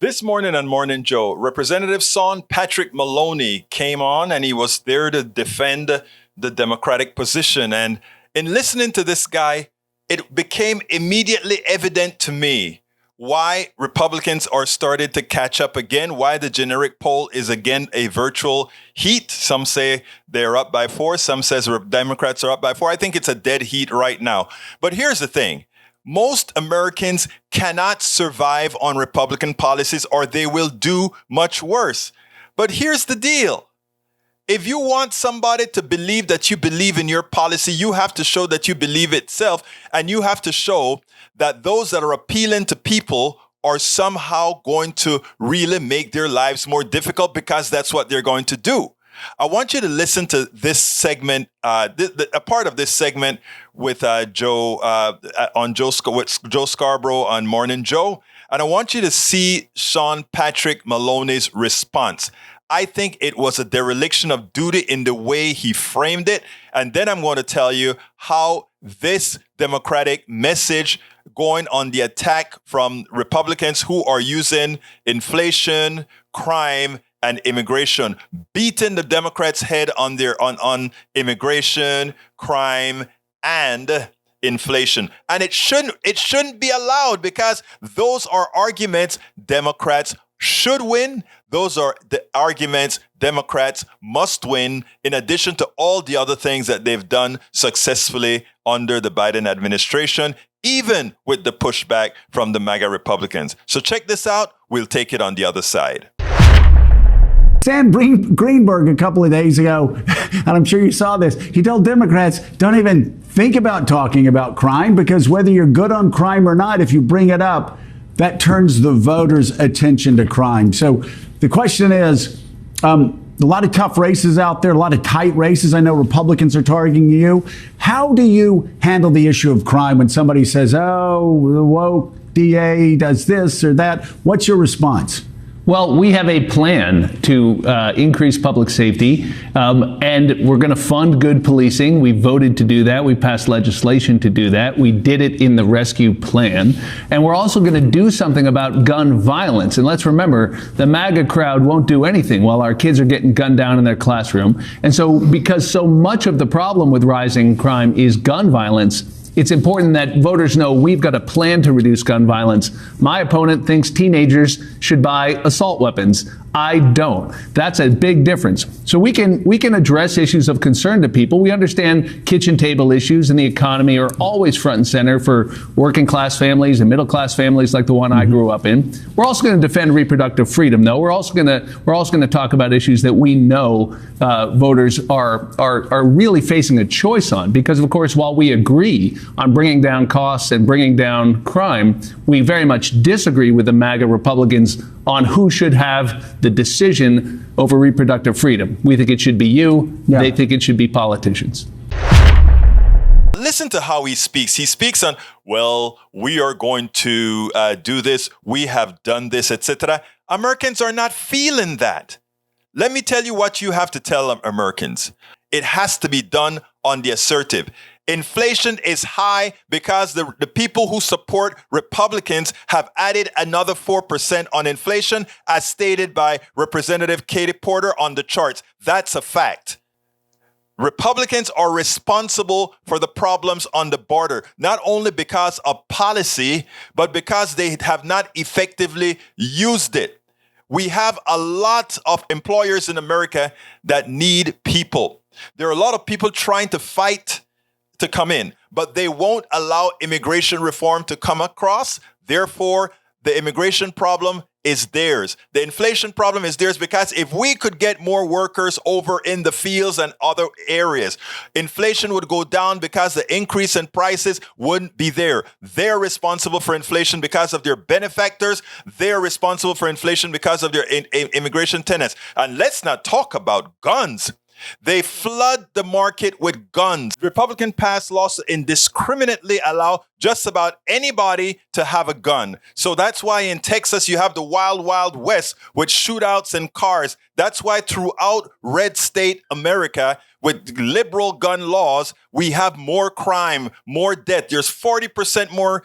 This morning on Morning Joe, Representative son Patrick Mahoney came on and he was there to defend the Democratic position. And in listening to this guy, it became immediately evident to me why Republicans are started to catch up again, why the generic poll is again a virtual heat. Some say they're up by 4. Some says Democrats are up by 4. I think it's a dead heat right now. But here's the thing. Most Americans cannot survive on Republican policies or they will do much worse. But here's the deal. If you want somebody to believe that you believe in your policy, you have to show that you believe itself, and you have to show that those that are appealing to people are somehow going to really make their lives more difficult, because that's what they're going to do. I want you to listen to this segment, a part of this segment with Joe Scarborough on Morning Joe, and I want you to see Sean Patrick Mahoney's response. I think it was a dereliction of duty in the way he framed it, and then I'm going to tell you how this Democratic message going on the attack from Republicans who are using inflation, crime, and immigration, beating the Democrats' head on immigration, crime, and inflation. And it shouldn't be allowed, because those are arguments Democrats should win. Those are the arguments Democrats must win, in addition to all the other things that they've done successfully under the Biden administration, even with the pushback from the MAGA Republicans. So check this out. We'll take it on the other side. Sam Greenberg a couple of days ago, and I'm sure you saw this, he told Democrats, don't even think about talking about crime, because whether you're good on crime or not, if you bring it up, that turns the voters' attention to crime. So the question is, a lot of tough races out there, a lot of tight races. I know Republicans are targeting you. How do you handle the issue of crime when somebody says, oh, the woke DA does this or that? What's your response? Well, we have a plan to increase public safety, and we're going to fund good policing. We voted to do that. We passed legislation to do that. We did it in the rescue plan. And we're also going to do something about gun violence. And let's remember, the MAGA crowd won't do anything while our kids are getting gunned down in their classroom. And so because so much of the problem with rising crime is gun violence, it's important that voters know we've got a plan to reduce gun violence. My opponent thinks teenagers should buy assault weapons. I don't. That's a big difference. So we can address issues of concern to people. We understand kitchen table issues and the economy are always front and center for working class families and middle class families like the one I grew up in. We're also going to defend reproductive freedom, though. We're also going to talk about issues that we know voters are really facing a choice on, because of course, while we agree on bringing down costs and bringing down crime, we very much disagree with the MAGA Republicans on who should have the decision over reproductive freedom. We think it should be you. Yeah. They think it should be politicians. Listen to how he speaks. He speaks on, well, we are going to do this. We have done this, etc. Americans are not feeling that. Let me tell you what you have to tell Americans. It has to be done on the assertive. Inflation is high because the people who support Republicans have added another 4% on inflation, as stated by Representative Katie Porter on the charts. That's a fact. Republicans are responsible for the problems on the border, not only because of policy, but because they have not effectively used it. We have a lot of employers in America that need people. There are a lot of people trying to fight to come in, but they won't allow immigration reform to come across. Therefore, the immigration problem is theirs. The inflation problem is theirs, because if we could get more workers over in the fields and other areas, inflation would go down because the increase in prices wouldn't be there. They're responsible for inflation because of their benefactors. They're responsible for inflation because of their immigration tenants. And let's not talk about guns. They flood the market with guns. Republican passed laws to indiscriminately allow just about anybody to have a gun. So that's why in Texas you have the wild, wild west with shootouts and cars. That's why throughout red state America, with liberal gun laws, we have more crime, more death. There's 40% more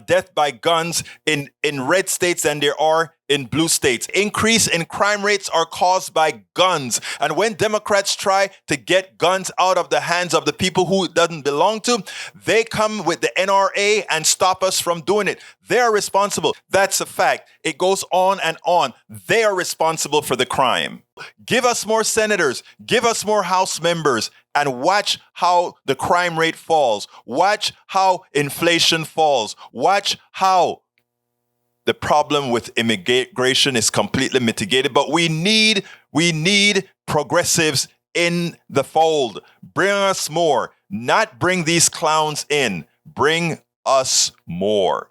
death by guns in red states than there are in blue states. Increase in crime rates are caused by guns. And when Democrats try to get guns out of the hands of the people who it doesn't belong to, they come with the NRA and stop us from doing it. They're responsible. That's a fact. It goes on and on. They are responsible for the crime. Give us more senators. Give us more House members. And watch how the crime rate falls. Watch how inflation falls. Watch how the problem with immigration is completely mitigated. But we need progressives in the fold. Bring us more. Not bring these clowns in. Bring us more.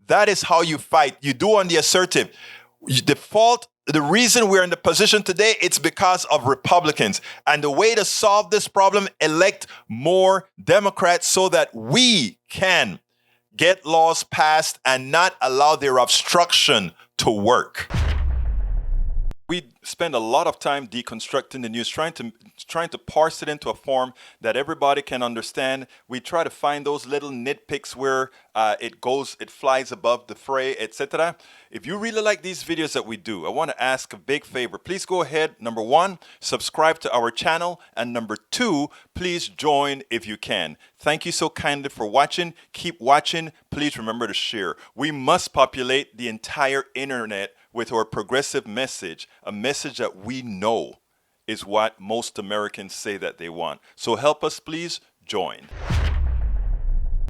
That is how you fight. You do on the assertive. The reason we're in the position today, it's because of Republicans. And the way to solve this problem, elect more Democrats so that we can get laws passed and not allow their obstruction to work. We spend a lot of time deconstructing the news, trying to parse it into a form that everybody can understand. We try to find those little nitpicks where it flies above the fray, etc. If you really like these videos that we do, I want to ask a big favor. Please go ahead, number one, subscribe to our channel, and number two, please join if you can. Thank you so kindly for watching. Keep watching. Please remember to share. We must populate the entire internet with our progressive message, a message that we know is what most Americans say that they want. So help us, please join.